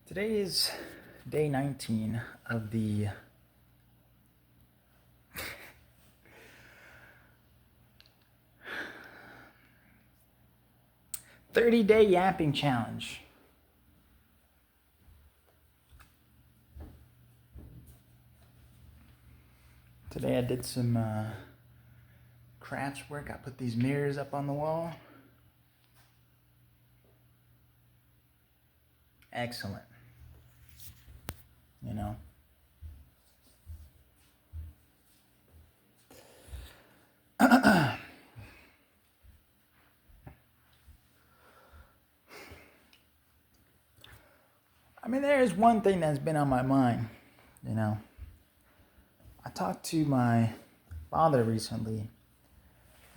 Today is day 19 of the 30-day yapping challenge. Today I did some crafts work. I put these mirrors up on the wall. Excellent. You know. I mean, there is one thing that's been on my mind, you know. I talked to my father recently,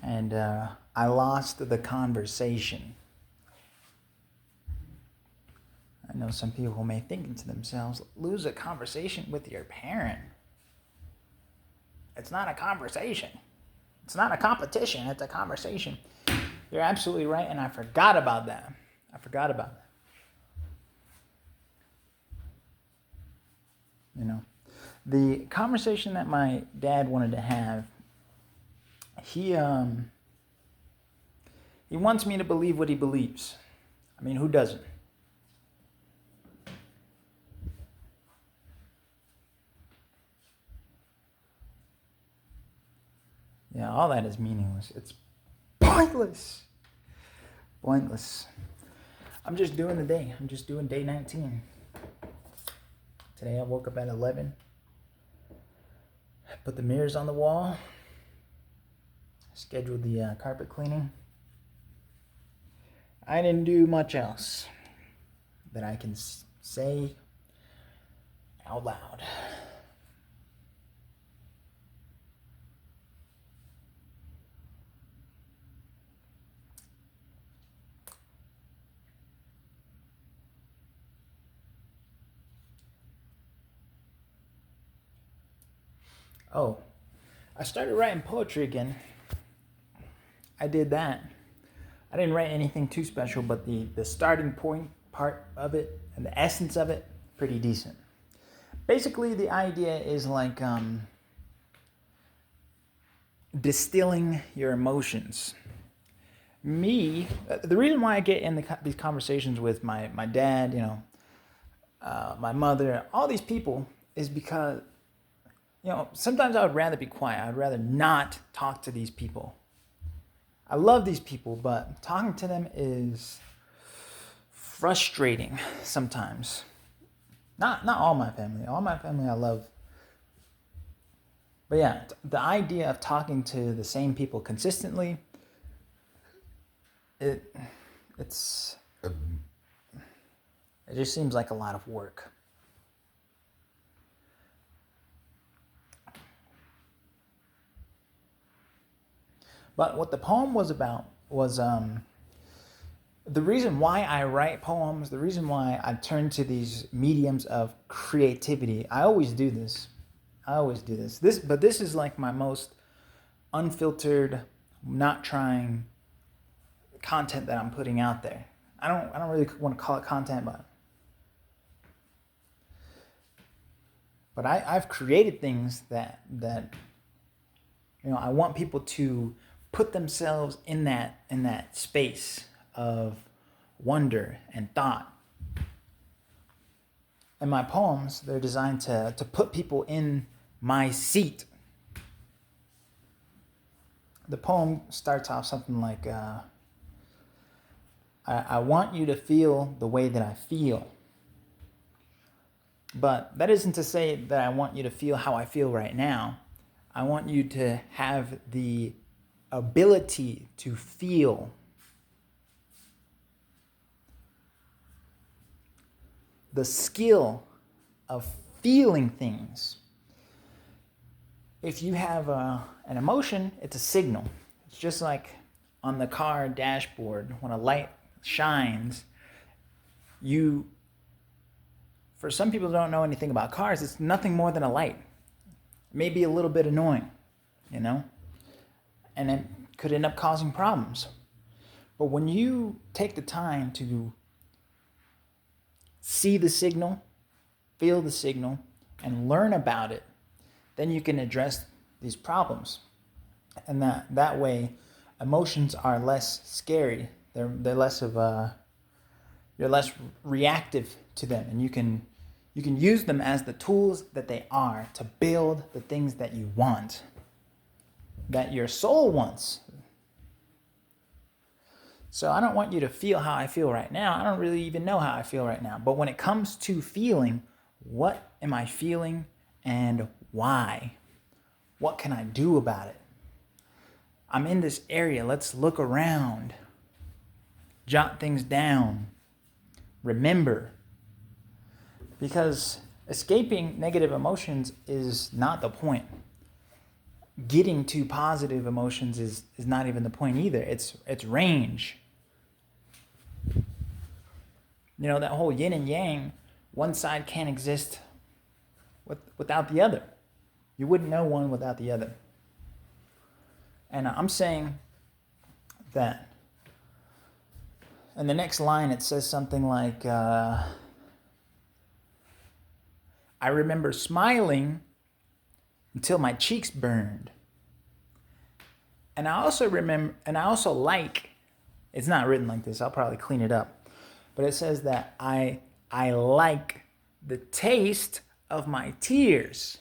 and I lost the conversation. I know some people may think to themselves, lose a conversation with your parent. It's not a conversation. It's not a competition, it's a conversation. You're absolutely right, and I forgot about that. You know, the conversation that my dad wanted to have, he wants me to believe what he believes. I mean, who doesn't? Yeah, all that is meaningless. It's pointless. Pointless. I'm just doing the day. I'm just doing day 19. Today I woke up at 11. Put the mirrors on the wall. Scheduled the carpet cleaning. I didn't do much else that I can say out loud. Oh, I started writing poetry again. I did that. I didn't write anything too special, but the starting point part of it and the essence of it, pretty decent. Basically, the idea is like distilling your emotions. The reason why I get in these conversations with my dad, my mother, all these people, is because, sometimes I would rather be quiet. I'd rather not talk to these people. I love these people, but talking to them is frustrating sometimes. Not all my family. All my family I love. But yeah, the idea of talking to the same people consistently, it just seems like a lot of work. But what the poem was about was the reason why I write poems, the reason why I turn to these mediums of creativity. I always do this. But this is like my most unfiltered, not trying content that I'm putting out there. I don't really want to call it content, but I've created things that I want people to put themselves in that space of wonder and thought. And my poems, they're designed to put people in my seat. The poem starts off something like, I want you to feel the way that I feel. But that isn't to say that I want you to feel how I feel right now. I want you to have the ability to feel. The skill of feeling things. If you have an emotion, it's a signal. It's just like on the car dashboard, when a light shines, for some people who don't know anything about cars, it's nothing more than a light. Maybe a little bit annoying, and it could end up causing problems. But when you take the time to see the signal, feel the signal, and learn about it, then you can address these problems. And that way, emotions are less scary. They're less of a, you're less reactive to them, and you can use them as the tools that they are to build the things that you want, that your soul wants. So I don't want you to feel how I feel right now. I don't really even know how I feel right now. But when it comes to feeling, what am I feeling and why? What can I do about it? I'm in this area. Let's look around. Jot things down. Remember. Because escaping negative emotions is not the point. Getting to positive emotions is not even the point either. It's range. You know, that whole yin and yang, one side can't exist without the other. You wouldn't know one without the other. And I'm saying that in the next line it says something like, I remember smiling until my cheeks burned. And I also like, it's not written like this, I'll probably clean it up. But it says that I like the taste of my tears.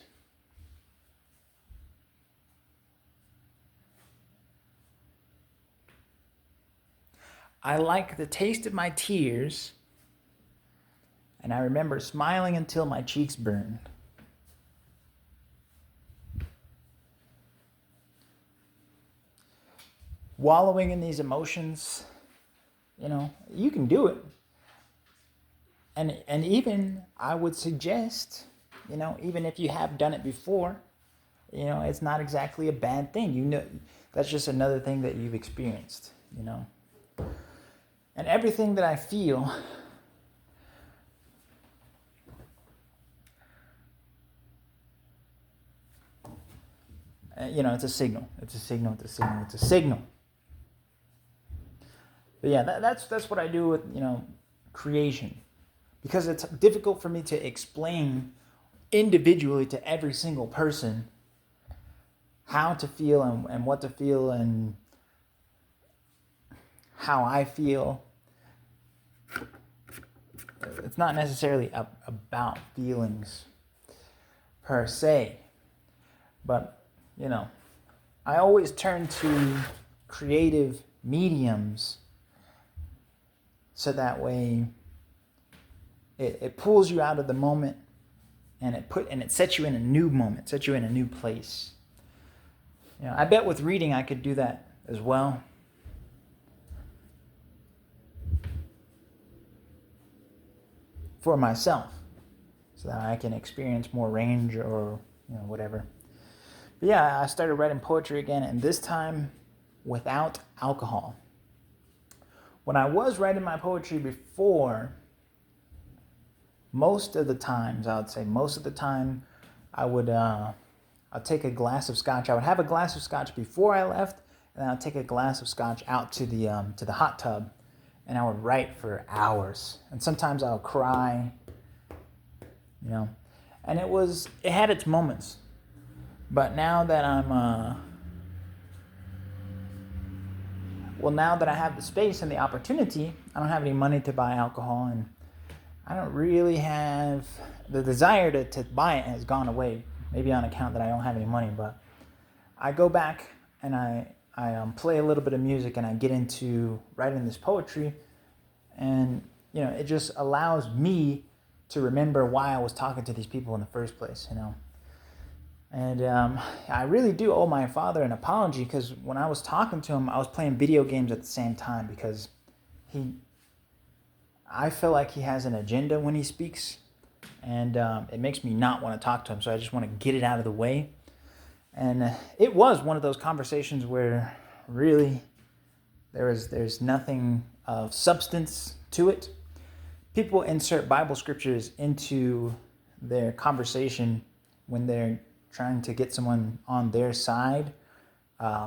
I like the taste of my tears, and I remember smiling until my cheeks burned. Wallowing in these emotions, you know, you can do it. And even I would suggest, you know, even if you have done it before, you know, it's not exactly a bad thing. You know, that's just another thing that you've experienced, you know. And everything that I feel, you know, it's a signal. It's a signal. It's a signal. It's a signal. But yeah, that's what I do with, you know, creation, because it's difficult for me to explain individually to every single person how to feel and what to feel and how I feel. It's not necessarily about feelings per se, but, you know, I always turn to creative mediums so that way it pulls you out of the moment and it sets you in a new moment, sets you in a new place. You know, I bet with reading I could do that as well. For myself, so that I can experience more range or, you know, whatever. But yeah, I started writing poetry again, and this time without alcohol. When I was writing my poetry before, most of the time I would I'd take a glass of scotch. I would have a glass of scotch before I left, and then I'd take a glass of scotch out to the hot tub, and I would write for hours. And sometimes I would cry, you know. And it had its moments. But now that now that I have the space and the opportunity, I don't have any money to buy alcohol, and I don't really have the desire to buy it has gone away. Maybe on account that I don't have any money, but I go back and I play a little bit of music and I get into writing this poetry, and, you know, it just allows me to remember why I was talking to these people in the first place, you know. And I really do owe my father an apology, because when I was talking to him, I was playing video games at the same time, because I feel like he has an agenda when he speaks, and it makes me not want to talk to him, so I just want to get it out of the way. And it was one of those conversations where really there's nothing of substance to it. People insert Bible scriptures into their conversation when they're trying to get someone on their side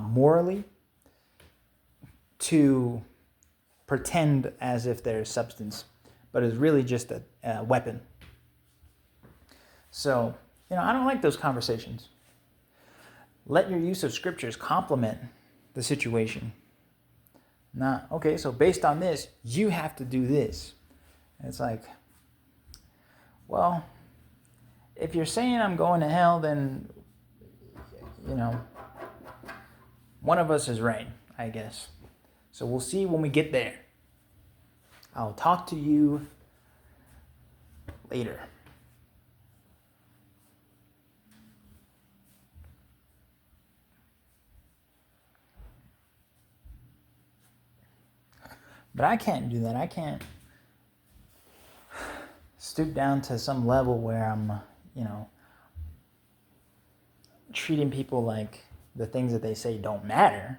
morally, to pretend as if there's substance. but it's really just a weapon. So, I don't like those conversations. Let your use of scriptures complement the situation. Not, okay, so based on this, you have to do this. And it's like, well, if you're saying I'm going to hell, then, one of us is right, I guess. So we'll see when we get there. I'll talk to you later. But I can't do that. I can't stoop down to some level where I'm, treating people like the things that they say don't matter.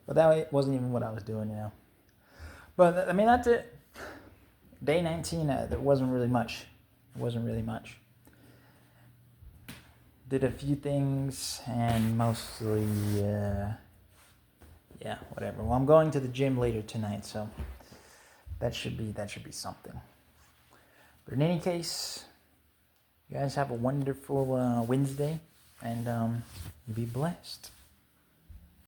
But that wasn't even what I was doing, But, that's it. Day 19, there wasn't really much. It wasn't really much. Did a few things, and mostly, whatever. Well, I'm going to the gym later tonight, so that should be something. But in any case, you guys have a wonderful Wednesday, and you be blessed.